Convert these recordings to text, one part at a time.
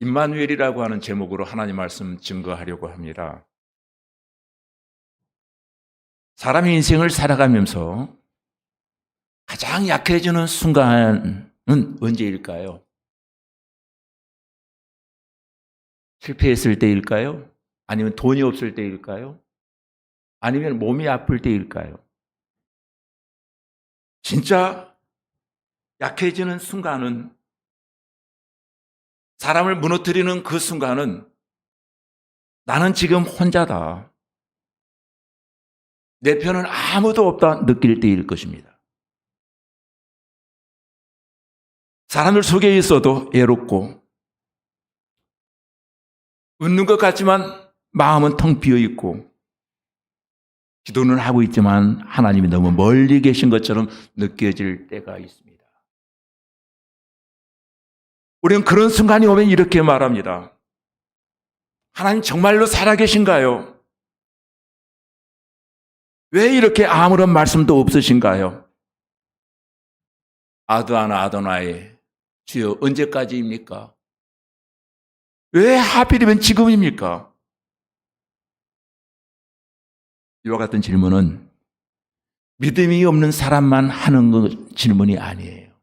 임마누엘이라고 하는 제목으로 하나님 말씀 증거하려고 합니다. 사람의 인생을 살아가면서 가장 약해지는 순간은 언제일까요? 실패했을 때일까요? 아니면 돈이 없을 때일까요? 아니면 몸이 아플 때일까요? 진짜 약해지는 순간은, 사람을 무너뜨리는 그 순간은 나는 지금 혼자다, 내 편은 아무도 없다 느낄 때일 것입니다. 사람들 속에 있어도 외롭고 웃는 것 같지만 마음은 텅 비어 있고, 기도는 하고 있지만 하나님이 너무 멀리 계신 것처럼 느껴질 때가 있습니다. 우리는 그런 순간이 오면 이렇게 말합니다. 하나님 정말로 살아계신가요? 왜 이렇게 아무런 말씀도 없으신가요? 아드아나 아도나이, 주여 언제까지입니까? 왜 하필이면 지금입니까? 이와 같은 질문은 믿음이 없는 사람만 하는 질문이 아니에요.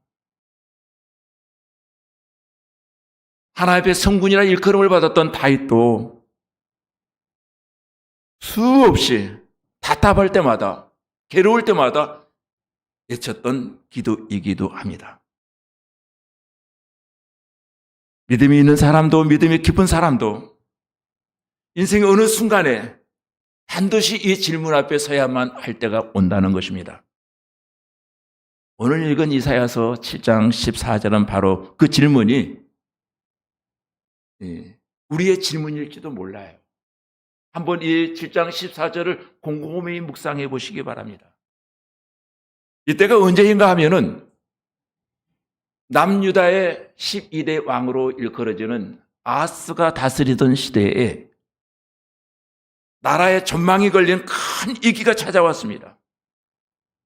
하나님 앞에 성군이라 일컬음을 받았던 다윗도 수없이 답답할 때마다, 괴로울 때마다 외쳤던 기도이기도 합니다. 믿음이 있는 사람도, 믿음이 깊은 사람도 인생의 어느 순간에 반드시 이 질문 앞에 서야만 할 때가 온다는 것입니다. 오늘 읽은 이사야서 7장 14절은 바로 그 질문이 우리의 질문일지도 몰라요. 한번 이 7장 14절을 곰곰이 묵상해 보시기 바랍니다. 이때가 언제인가 하면은 남유다의 12대 왕으로 일컬어지는 아하스가 다스리던 시대에 나라에 전망이 걸린 큰 위기가 찾아왔습니다.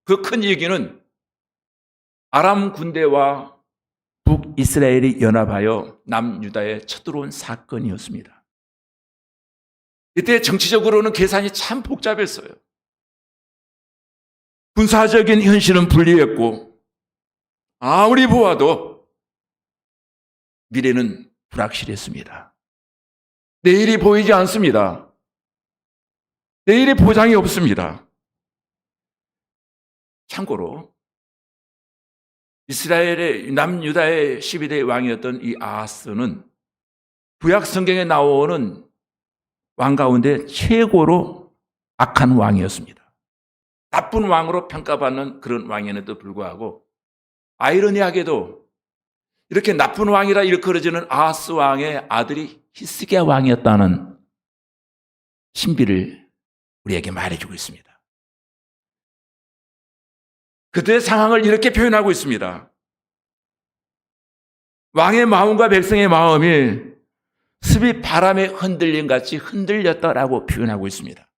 그 큰 위기는 아람 군대와 북이스라엘이 연합하여 남유다에 쳐들어온 사건이었습니다. 이때 정치적으로는 계산이 참 복잡했어요. 군사적인 현실은 불리했고 아무리 보아도 미래는 불확실했습니다. 내일이 보이지 않습니다. 내일의 보장이 없습니다. 참고로 이스라엘의 남유다의 12대 왕이었던 이 아하스는 구약 성경에 나오는 왕 가운데 최고로 악한 왕이었습니다. 나쁜 왕으로 평가받는 그런 왕에도 불구하고 아이러니하게도 이렇게 나쁜 왕이라 일컬어지는 아하스 왕의 아들이 히스기야 왕이었다는 신비를 우리에게 말해주고 있습니다. 그때의 상황을 이렇게 표현하고 있습니다. 왕의 마음과 백성의 마음이 습이 바람에 흔들림 같이 흔들렸다라고 표현하고 있습니다.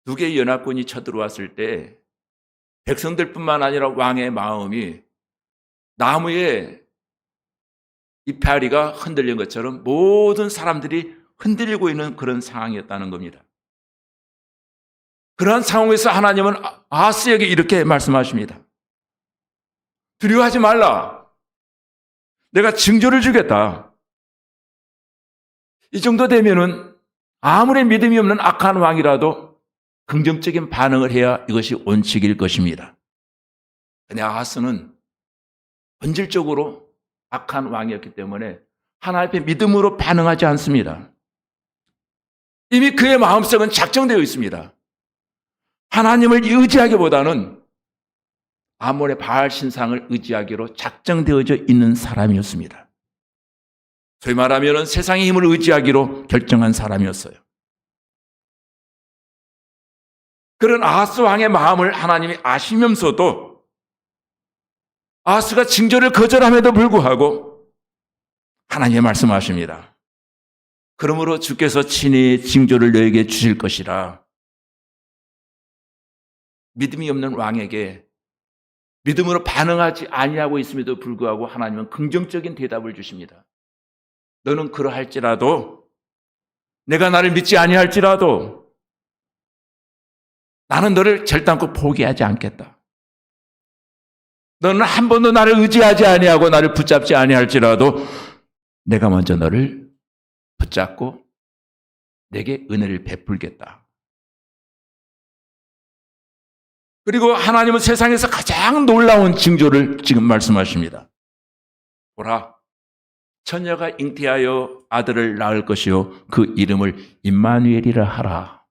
두 개의 연합군이 쳐들어왔을 때 백성들뿐만 아니라 왕의 마음이 나무에 이파리가 흔들린 것처럼 모든 사람들이 흔들리고 있는 그런 상황이었다는 겁니다. 그러한 상황에서 하나님은 아하스에게 이렇게 말씀하십니다. 두려워하지 말라. 내가 징조를 주겠다. 이 정도 되면은 아무리 믿음이 없는 악한 왕이라도 긍정적인 반응을 해야 이것이 원칙일 것입니다. 그런데 아하스는 본질적으로 악한 왕이었기 때문에 하나님 앞에 믿음으로 반응하지 않습니다. 이미 그의 마음속은 작정되어 있습니다. 하나님을 의지하기보다는 아몬의 바알 신상을 의지하기로 작정되어져 있는 사람이었습니다. 소위 말하면 세상의 힘을 의지하기로 결정한 사람이었어요. 그런 아하스 왕의 마음을 하나님이 아시면서도 아하스가 징조를 거절함에도 불구하고 하나님이 말씀하십니다. 그러므로 주께서 친히 징조를 너에게 주실 것이라. 믿음이 없는 왕에게 믿음으로 반응하지 아니하고 있음에도 불구하고 하나님은 긍정적인 대답을 주십니다. 너는 그러할지라도, 내가 나를 믿지 아니할지라도 나는 너를 결단코 포기하지 않겠다. 너는 한 번도 나를 의지하지 아니하고 나를 붙잡지 아니할지라도 내가 먼저 너를 붙잡고 내게 은혜를 베풀겠다. 그리고 하나님은 세상에서 가장 놀라운 징조를 지금 말씀하십니다. 보라, 처녀가 잉태하여 아들을 낳을 것이요 그 이름을 임마누엘이라 하라.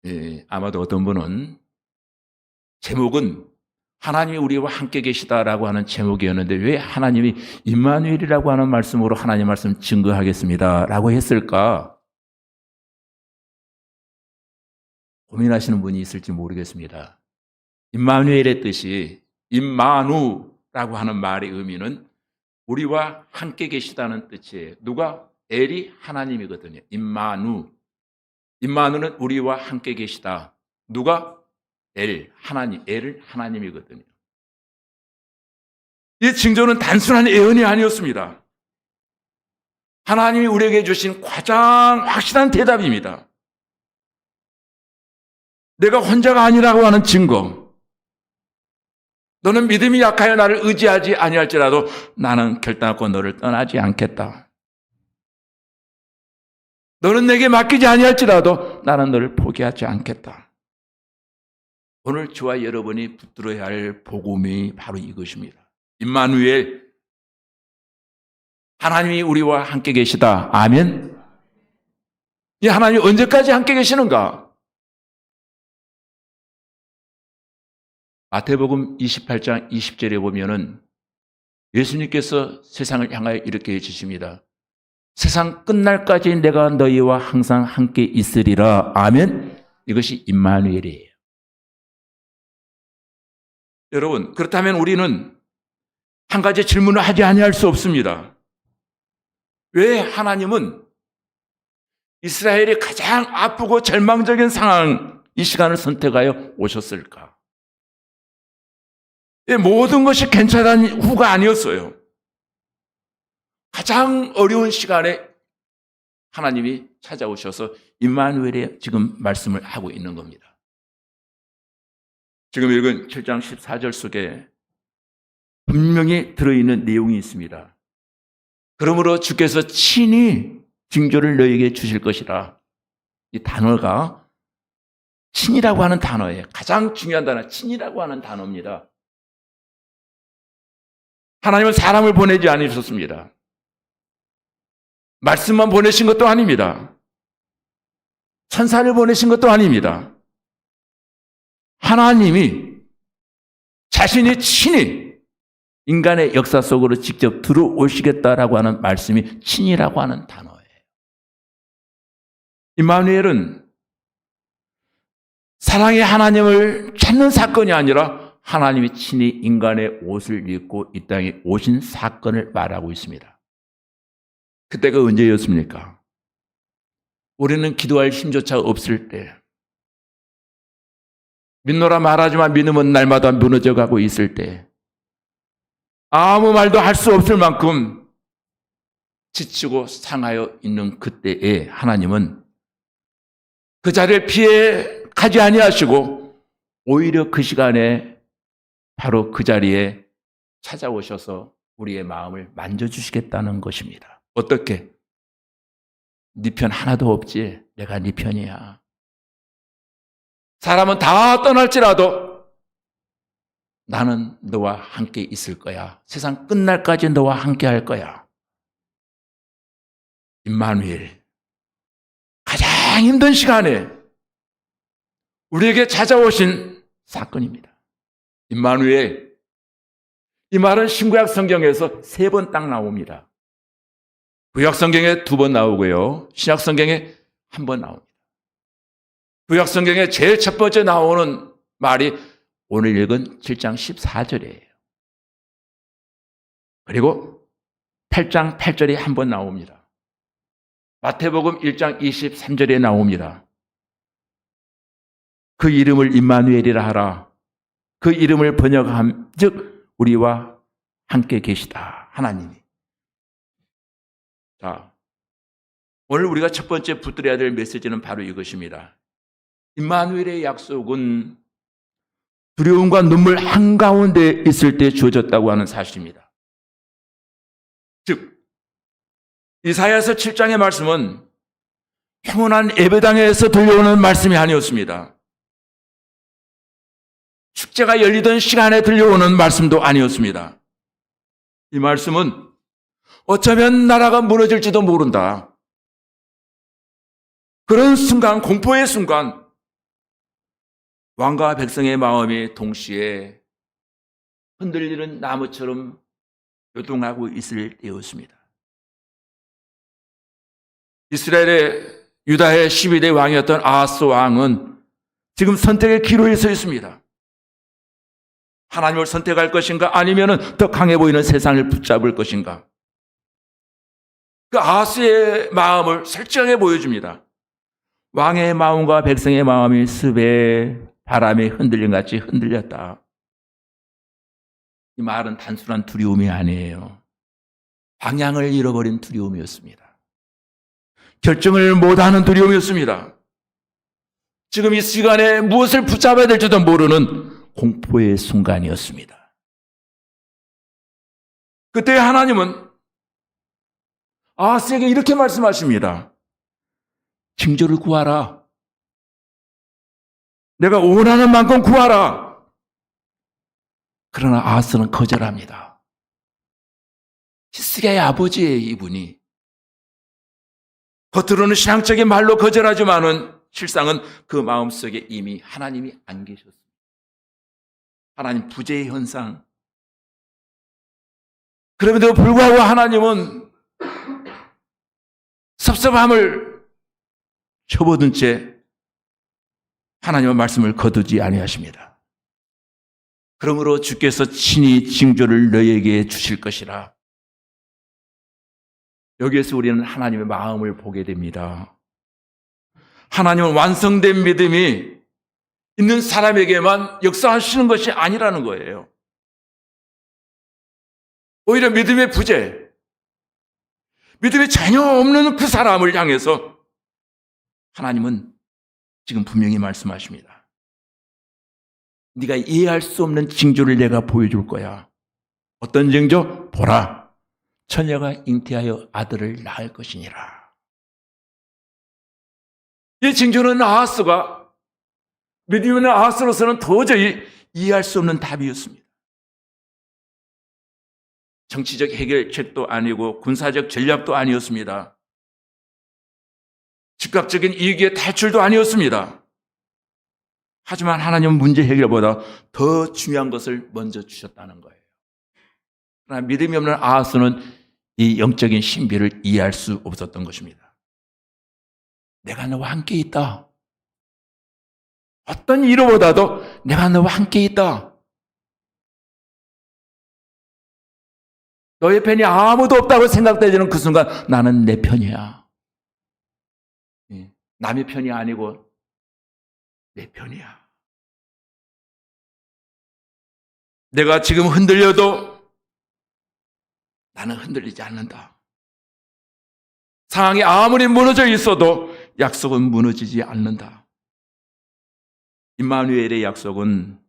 예, 아마도 어떤 분은 제목은 하나님이 우리와 함께 계시다라고 하는 제목이었는데 왜 하나님이 임마누엘이라고 하는 말씀으로 하나님 말씀 증거하겠습니다라고 했을까? 고민하시는 분이 있을지 모르겠습니다. 임마누엘의 뜻이 임마누라고 하는 말의 의미는 우리와 함께 계시다는 뜻이에요. 누가? 엘이 하나님이거든요. 임마누. 임마누는 우리와 함께 계시다. 누가? 엘, 하나님. 엘은 하나님이거든요. 이 징조는 단순한 예언이 아니었습니다. 하나님이 우리에게 주신 가장 확실한 대답입니다. 내가 혼자가 아니라고 하는 증거. 너는 믿음이 약하여 나를 의지하지 아니할지라도 나는 결단하고 너를 떠나지 않겠다. 너는 내게 맡기지 아니할지라도 나는 너를 포기하지 않겠다. 오늘 저와 여러분이 붙들어야 할 복음이 바로 이것입니다. 임마누엘, 하나님이 우리와 함께 계시다. 아멘. 이 하나님이 언제까지 함께 계시는가? 마태복음 28장 20절에 보면은 예수님께서 세상을 향하여 이렇게 해주십니다. 세상 끝날까지 내가 너희와 항상 함께 있으리라. 아멘. 이것이 임마누엘이에요. 여러분, 그렇다면 우리는 한 가지 질문을 하지 아니할 수 없습니다. 왜 하나님은 이스라엘이 가장 아프고 절망적인 상황, 이 시간을 선택하여 오셨을까? 모든 것이 괜찮은 후가 아니었어요. 가장 어려운 시간에 하나님이 찾아오셔서 임마누엘의 지금 말씀을 하고 있는 겁니다. 지금 읽은 7장 14절 속에 분명히 들어있는 내용이 있습니다. 그러므로 주께서 친히 징조를 너에게 주실 것이라. 이 단어가 친이라고 하는 단어예요. 가장 중요한 단어, 친이라고 하는 단어입니다. 하나님은 사람을 보내지 않으셨습니다. 말씀만 보내신 것도 아닙니다. 천사를 보내신 것도 아닙니다. 하나님이 자신이 친히 인간의 역사 속으로 직접 들어오시겠다라고 하는 말씀이 친이라고 하는 단어예요. 임마누엘은 사랑의 하나님을 찾는 사건이 아니라 하나님이 친히 인간의 옷을 입고 이 땅에 오신 사건을 말하고 있습니다. 그때가 언제였습니까? 우리는 기도할 힘조차 없을 때, 믿노라 말하지만 믿음은 날마다 무너져가고 있을 때, 아무 말도 할 수 없을 만큼 지치고 상하여 있는 그때에 하나님은 그 자리를 피해 가지 아니하시고 오히려 그 시간에 바로 그 자리에 찾아오셔서 우리의 마음을 만져주시겠다는 것입니다. 어떻게? 네 편 하나도 없지? 내가 네 편이야. 사람은 다 떠날지라도 나는 너와 함께 있을 거야. 세상 끝날까지 너와 함께 할 거야. 임마누엘, 가장 힘든 시간에 우리에게 찾아오신 사건입니다. 임마누엘, 이 말은 신구약 성경에서 3번 딱 나옵니다. 구약 성경에 2번 나오고요. 신약 성경에 1번 나옵니다. 구약 성경에 제일 첫 번째 나오는 말이 오늘 읽은 7장 14절이에요. 그리고 8장 8절에 1번 나옵니다. 마태복음 1장 23절에 나옵니다. 그 이름을 임마누엘이라 하라. 그 이름을 번역함, 즉 우리와 함께 계시다. 하나님이. 자, 오늘 우리가 첫 번째 붙들어야 될 메시지는 바로 이것입니다. 임마누엘의 약속은 두려움과 눈물 한가운데 있을 때 주어졌다고 하는 사실입니다. 즉 이사야서 7장의 말씀은 평온한 예배당에서 들려오는 말씀이 아니었습니다. 축제가 열리던 시간에 들려오는 말씀도 아니었습니다. 이 말씀은 어쩌면 나라가 무너질지도 모른다. 그런 순간, 공포의 순간, 왕과 백성의 마음이 동시에 흔들리는 나무처럼 요동하고 있을 때였습니다. 이스라엘의 유다의 12대 왕이었던 아하스 왕은 지금 선택의 기로에 서 있습니다. 하나님을 선택할 것인가 아니면 더 강해 보이는 세상을 붙잡을 것인가. 그 아하스의 마음을 솔직하게 보여줍니다. 왕의 마음과 백성의 마음이 습에 바람에 흔들림 같이 흔들렸다. 이 말은 단순한 두려움이 아니에요. 방향을 잃어버린 두려움이었습니다. 결정을 못하는 두려움이었습니다. 지금 이 시간에 무엇을 붙잡아야 될지도 모르는 공포의 순간이었습니다. 그때 하나님은 아하스에게 이렇게 말씀하십니다. 징조를 구하라. 내가 원하는 만큼 구하라. 그러나 아하스는 거절합니다. 히스기야의 아버지예요, 이분이. 겉으로는 신앙적인 말로 거절하지만은 실상은 그 마음속에 이미 하나님이 안 계셨습니다. 하나님 부재의 현상. 그럼에도 불구하고 하나님은 섭섭함을 접어둔 채 하나님의 말씀을 거두지 아니하십니다. 그러므로 주께서 친히 징조를 너희에게 주실 것이라. 여기에서 우리는 하나님의 마음을 보게 됩니다. 하나님은 완성된 믿음이 있는 사람에게만 역사하시는 것이 아니라는 거예요. 오히려 믿음의 부재, 믿음이 전혀 없는 그 사람을 향해서 하나님은 지금 분명히 말씀하십니다. 네가 이해할 수 없는 징조를 내가 보여줄 거야. 어떤 징조? 보라. 처녀가 잉태하여 아들을 낳을 것이니라. 이 징조는 아하스가 믿음 있는 아하스로서는 도저히 이해할 수 없는 답이었습니다. 정치적 해결책도 아니고 군사적 전략도 아니었습니다. 즉각적인 이익의 탈출도 아니었습니다. 하지만 하나님은 문제 해결보다 더 중요한 것을 먼저 주셨다는 거예요. 그러나 믿음이 없는 아하스는 이 영적인 신비를 이해할 수 없었던 것입니다. 내가 너와 함께 있다. 어떤 이유보다도 내가 너와 함께 있다. 너의 편이 아무도 없다고 생각되는 그 순간 나는 내 편이야. 남의 편이 아니고 내 편이야. 내가 지금 흔들려도 나는 흔들리지 않는다. 상황이 아무리 무너져 있어도 약속은 무너지지 않는다. 임마누엘의 약속은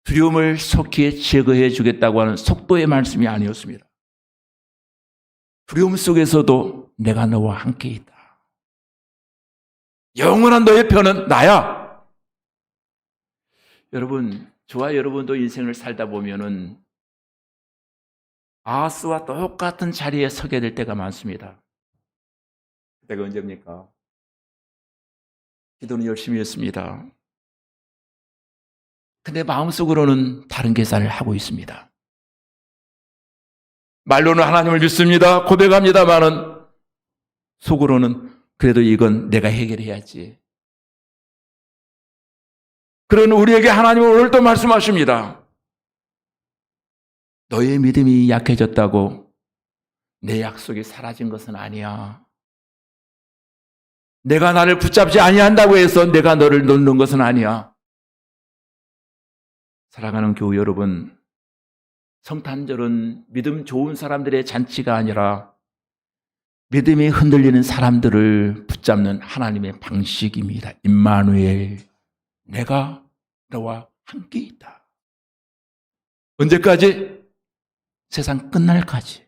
두려움을 속히 제거해 주겠다고 하는 속도의 말씀이 아니었습니다. 두려움 속에서도 내가 너와 함께 있다. 영원한 너의 편은 나야. 여러분, 저와 여러분도 인생을 살다 보면은 아하스와 똑같은 자리에 서게 될 때가 많습니다. 그때가 언제입니까? 기도는 열심히 했습니다. 근데 마음속으로는 다른 계산을 하고 있습니다. 말로는 하나님을 믿습니다. 고백합니다만은 속으로는 그래도 이건 내가 해결해야지. 그런 우리에게 하나님은 오늘 또 말씀하십니다. 너의 믿음이 약해졌다고 내 약속이 사라진 것은 아니야. 내가 나를 붙잡지 아니한다고 해서 내가 너를 놓는 것은 아니야. 사랑하는 교우 여러분, 성탄절은 믿음 좋은 사람들의 잔치가 아니라 믿음이 흔들리는 사람들을 붙잡는 하나님의 방식입니다. 임마누엘, 내가 너와 함께 있다. 언제까지? 세상 끝날까지.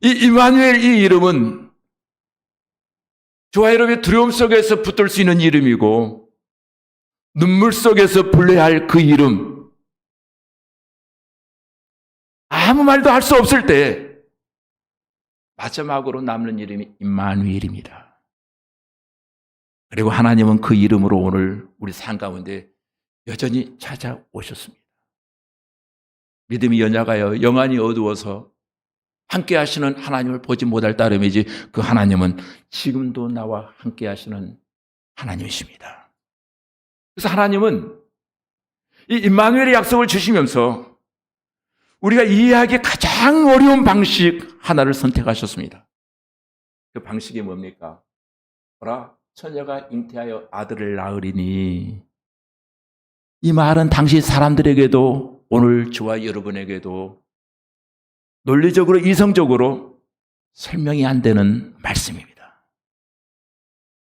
이 임마누엘, 이 이름은 저와 여러분의 두려움 속에서 붙들 수 있는 이름이고 눈물 속에서 불러야 할 그 이름, 아무 말도 할 수 없을 때 마지막으로 남는 이름이 임마누엘입니다. 그리고 하나님은 그 이름으로 오늘 우리 삶 가운데 여전히 찾아오셨습니다. 믿음이 연약하여 영안이 어두워서 함께 하시는 하나님을 보지 못할 따름이지 그 하나님은 지금도 나와 함께 하시는 하나님이십니다. 그래서 하나님은 이 임마누엘의 약속을 주시면서 우리가 이해하기 가장 어려운 방식 하나를 선택하셨습니다. 그 방식이 뭡니까? 보라, 처녀가 잉태하여 아들을 낳으리니. 이 말은 당시 사람들에게도 오늘 저와 여러분에게도 논리적으로 이성적으로 설명이 안 되는 말씀입니다.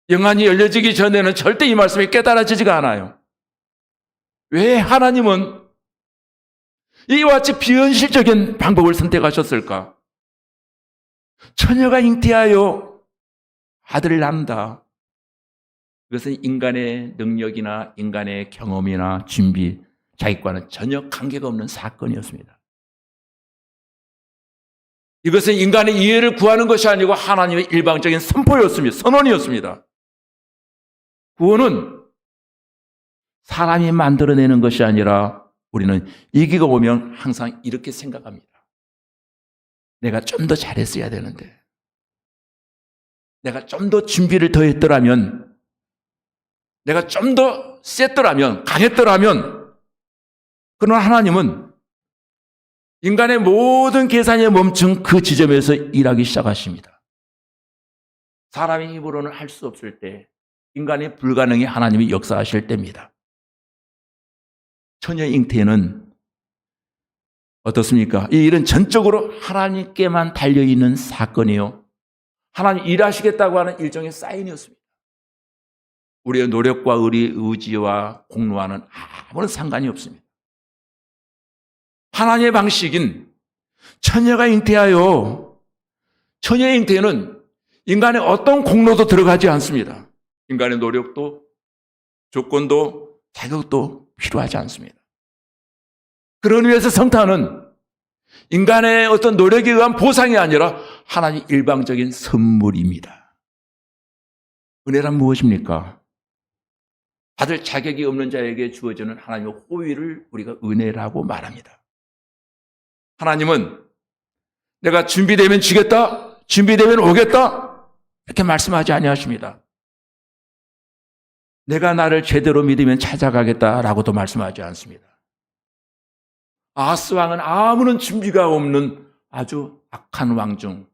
영안이 열려지기 전에는 절대 이 말씀이 깨달아지지가 않아요. 왜 하나님은 이와 같이 비현실적인 방법을 선택하셨을까? 처녀가 잉태하여 아들을 낳는다. 그것은 인간의 능력이나 인간의 경험이나 준비, 자기과는 전혀 관계가 없는 사건이었습니다. 이것은 인간의 이해를 구하는 것이 아니고 하나님의 일방적인 선포였습니다. 선언이었습니다. 구원은 사람이 만들어내는 것이 아니라 우리는 위기가 오면 항상 이렇게 생각합니다. 내가 좀 더 잘했어야 되는데, 내가 좀 더 준비를 더 했더라면, 내가 좀 더 셌더라면, 강했더라면, 그러나 하나님은 인간의 모든 계산이 멈춘 그 지점에서 일하기 시작하십니다. 사람의 힘으로는 할 수 없을 때, 인간의 불가능이 하나님이 역사하실 때입니다. 처녀 잉태는 어떻습니까? 이 일은 전적으로 하나님께만 달려있는 사건이요, 하나님 일하시겠다고 하는 일종의 사인이었습니다. 우리의 노력과 우리의 의지와 공로와는 아무런 상관이 없습니다. 하나님의 방식인 처녀가 잉태하여, 처녀의 잉태는 인간의 어떤 공로도 들어가지 않습니다. 인간의 노력도 조건도 자격도 필요하지 않습니다. 그런 의미에서 성탄은 인간의 어떤 노력에 의한 보상이 아니라 하나님 일방적인 선물입니다. 은혜란 무엇입니까? 받을 자격이 없는 자에게 주어지는 하나님의 호의를 우리가 은혜라고 말합니다. 하나님은 내가 준비되면 주겠다, 준비되면 오겠다, 이렇게 말씀하지 아니하십니다. 내가 나를 제대로 믿으면 찾아가겠다라고도 말씀하지 않습니다. 아하스 왕은 아무런 준비가 없는 아주 악한 왕 중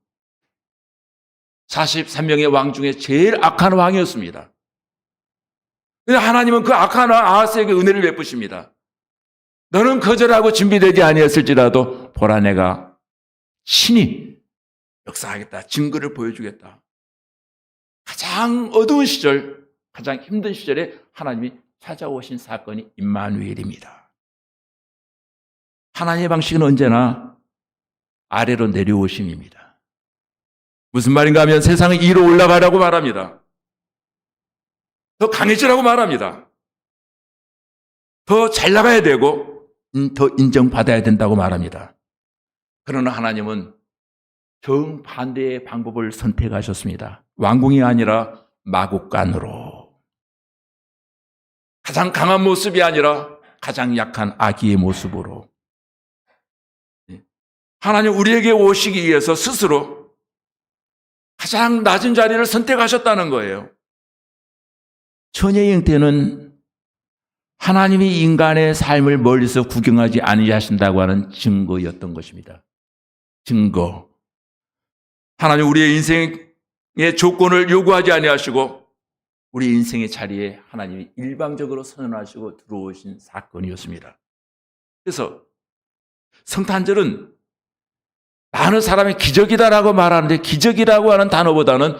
43명의 왕 중에 제일 악한 왕이었습니다. 그런데 하나님은 그 악한 왕 아하스에게 은혜를 베푸십니다. 너는 거절하고 준비되지 아니했을지라도 보라, 내가 친히 역사하겠다, 증거를 보여주겠다. 가장 어두운 시절, 가장 힘든 시절에 하나님이 찾아오신 사건이 임마누엘입니다. 하나님의 방식은 언제나 아래로 내려오심입니다. 무슨 말인가 하면 세상은 위로 올라가라고 말합니다. 더 강해지라고 말합니다. 더 잘 나가야 되고 더 인정받아야 된다고 말합니다. 그러나 하나님은 정반대의 방법을 선택하셨습니다. 왕궁이 아니라 마국간으로, 가장 강한 모습이 아니라 가장 약한 아기의 모습으로, 하나님 우리에게 오시기 위해서 스스로 가장 낮은 자리를 선택하셨다는 거예요. 처녀의 잉태는 하나님이 인간의 삶을 멀리서 구경하지 아니하신다고 하는 증거였던 것입니다. 증거. 하나님 우리의 인생의 조건을 요구하지 아니하시고 우리 인생의 자리에 하나님이 일방적으로 선언하시고 들어오신 사건이었습니다. 그래서 성탄절은 많은 사람이 기적이다라고 말하는데 기적이라고 하는 단어보다는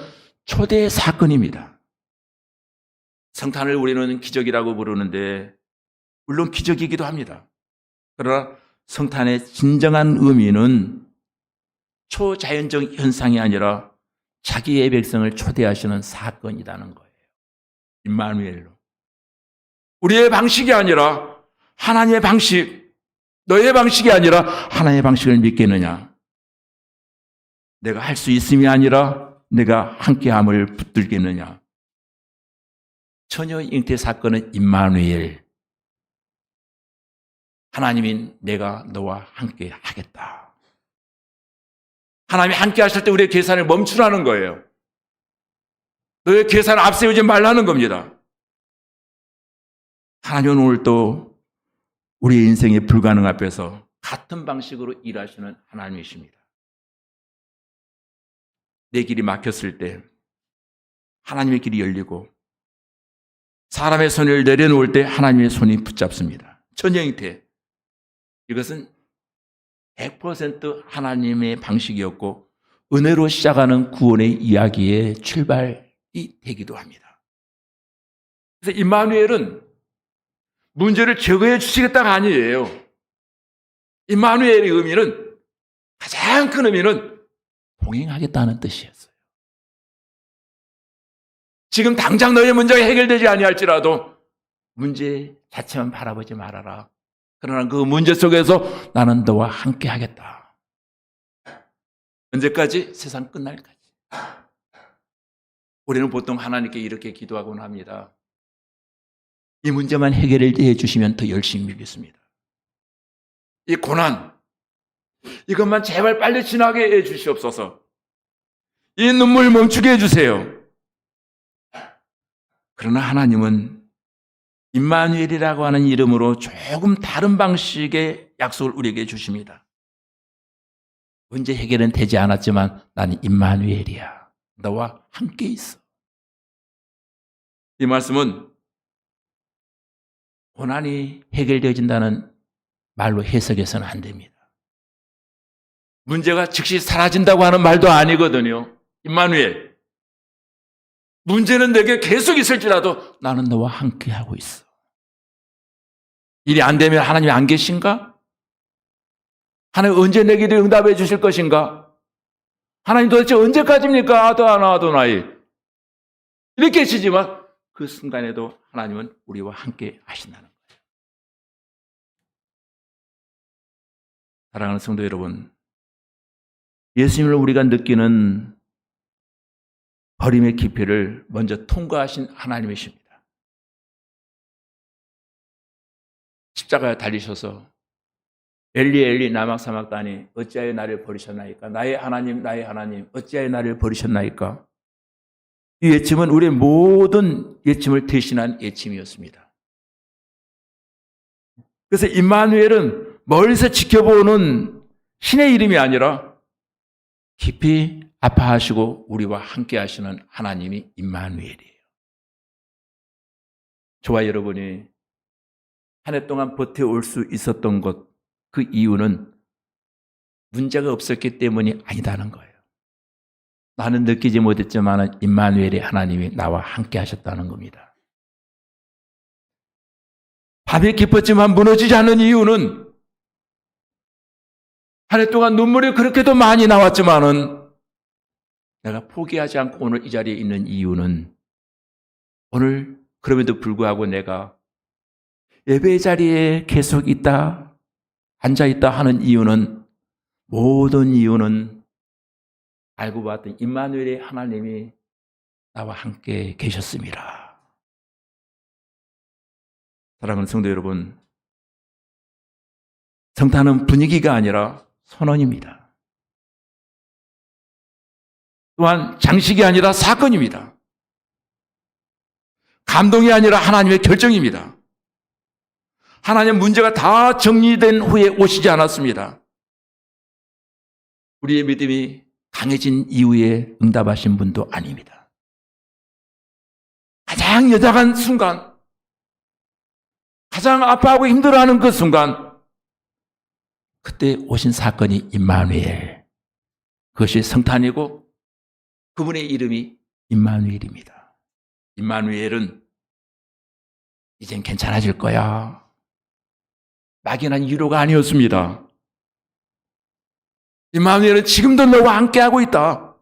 초대 사건입니다. 성탄을 우리는 기적이라고 부르는데 물론 기적이기도 합니다. 그러나 성탄의 진정한 의미는 초자연적 현상이 아니라 자기의 백성을 초대하시는 사건이라는 거예요. 임마누엘로. 우리의 방식이 아니라 하나님의 방식, 너의 방식이 아니라 하나님의 방식을 믿겠느냐? 내가 할 수 있음이 아니라 내가 함께함을 붙들겠느냐? 처녀 잉태 사건은 임마누엘. 하나님인 내가 너와 함께 하겠다. 하나님이 함께 하실 때 우리의 계산을 멈추라는 거예요. 너의 계산을 앞세우지 말라는 겁니다. 하나님은 오늘도 우리의 인생의 불가능 앞에서 같은 방식으로 일하시는 하나님이십니다. 내 길이 막혔을 때 하나님의 길이 열리고 사람의 손을 내려놓을 때 하나님의 손이 붙잡습니다. 처녀잉태. 이것은 100% 하나님의 방식이었고 은혜로 시작하는 구원의 이야기의 출발이 되기도 합니다. 그래서 임마누엘은 문제를 제거해 주시겠다가 아니에요. 임마누엘의 의미는 가장 큰 의미는 동행하겠다는 뜻이었어요. 지금 당장 너의 문제가 해결되지 아니할지라도 문제 자체만 바라보지 말아라. 그러나 그 문제 속에서 나는 너와 함께 하겠다. 언제까지? 세상 끝날까지. 우리는 보통 하나님께 이렇게 기도하곤 합니다. 이 문제만 해결해 주시면 더 열심히 믿겠습니다. 이 고난, 이것만 제발 빨리 지나게 해 주시옵소서. 이 눈물 멈추게 해 주세요. 그러나 하나님은 임마누엘이라고 하는 이름으로 조금 다른 방식의 약속을 우리에게 주십니다. 문제 해결은 되지 않았지만 나는 임마누엘이야. 너와 함께 있어. 이 말씀은 고난이 해결되어진다는 말로 해석해서는 안 됩니다. 문제가 즉시 사라진다고 하는 말도 아니거든요. 임마누엘. 문제는 내게 계속 있을지라도 나는 너와 함께 하고 있어. 일이 안 되면 하나님이 안 계신가? 하나님 언제 내 길을 응답해 주실 것인가? 하나님 도대체 언제까지입니까? 아도나이. 이렇게 치지만 그 순간에도 하나님은 우리와 함께 하신다는 거예요. 사랑하는 성도 여러분, 예수님을 우리가 느끼는 버림의 깊이를 먼저 통과하신 하나님이십니다. 십자가에 달리셔서 엘리 엘리 나막 사막다니 어찌하여 나를 버리셨나이까? 나의 하나님 어찌하여 나를 버리셨나이까? 이 외침은 우리의 모든 외침을 대신한 외침이었습니다. 그래서 임마누엘은 멀리서 지켜보는 신의 이름이 아니라 깊이 아파하시고 우리와 함께 하시는 하나님이 임마누엘이에요. 저와 여러분이 한 해 동안 버텨올 수 있었던 것, 그 이유는 문제가 없었기 때문이 아니다는 거예요. 나는 느끼지 못했지만 임마누엘의 하나님이 나와 함께 하셨다는 겁니다. 밤이 깊었지만 무너지지 않는 이유는 한 해 동안 눈물이 그렇게도 많이 나왔지만은 내가 포기하지 않고 오늘 이 자리에 있는 이유는 오늘 그럼에도 불구하고 내가 예배 자리에 계속 있다, 앉아있다 하는 이유는 모든 이유는 알고 봤더니 임마누엘의 하나님이 나와 함께 계셨습니다. 사랑하는 성도 여러분, 성탄은 분위기가 아니라 선언입니다. 또한 장식이 아니라 사건입니다. 감동이 아니라 하나님의 결정입니다. 하나님 문제가 다 정리된 후에 오시지 않았습니다. 우리의 믿음이 강해진 이후에 응답하신 분도 아닙니다. 가장 가장 여자간 순간, 가장 아파하고 힘들어하는 그 순간, 그때 오신 사건이 임마누엘. 그것이 성탄이고 그분의 이름이 임마누엘입니다. 임마누엘은 이젠 괜찮아질 거야. 막연한 위로가 아니었습니다. 임마누엘은 지금도 너와 함께하고 있다.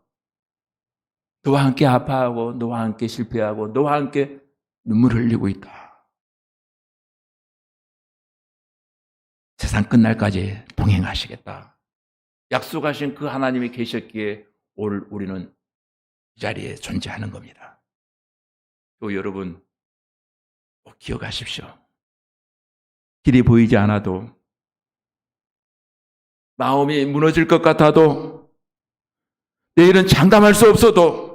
너와 함께 아파하고 너와 함께 실패하고 너와 함께 눈물 흘리고 있다. 세상 끝날까지 동행하시겠다. 약속하신 그 하나님이 계셨기에 오늘 우리는 이 자리에 존재하는 겁니다. 또 여러분 꼭 기억하십시오. 길이 보이지 않아도, 마음이 무너질 것 같아도, 내일은 장담할 수 없어도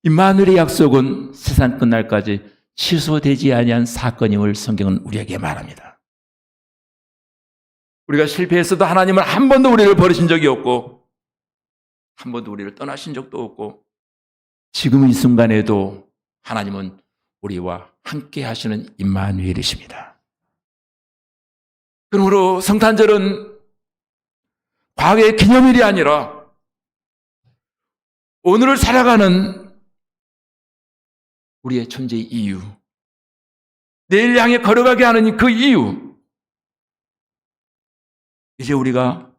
임마누엘의 약속은 세상 끝날까지 취소되지 아니한 사건임을 성경은 우리에게 말합니다. 우리가 실패했어도 하나님은 한 번도 우리를 버리신 적이 없고 한 번도 우리를 떠나신 적도 없고 지금 이 순간에도 하나님은 우리와 함께 하시는 임마누엘이십니다. 그러므로 성탄절은 과거의 기념일이 아니라 오늘을 살아가는 우리의 존재의 이유, 내일 향해 걸어가게 하는 그 이유, 이제 우리가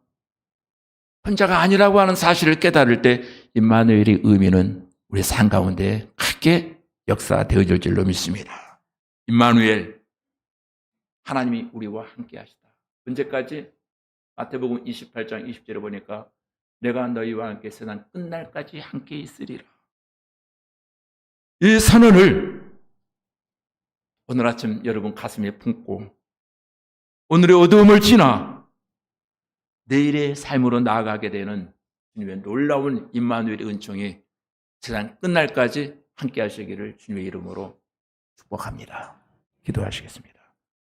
혼자가 아니라고 하는 사실을 깨달을 때 임마누엘의 의미는 우리 삶 가운데 크게 역사되어질 줄로 믿습니다. 임마누엘, 하나님이 우리와 함께 하시다. 언제까지? 마태복음 28장 20절에 보니까 내가 너희와 함께 세상 끝날까지 함께 있으리라. 이 선언을 오늘 아침 여러분 가슴에 품고 오늘의 어두움을 지나 내일의 삶으로 나아가게 되는 주님의 놀라운 임마누엘의 은총이 세상 끝날까지 함께 하시기를 주님의 이름으로 축복합니다. 기도하시겠습니다.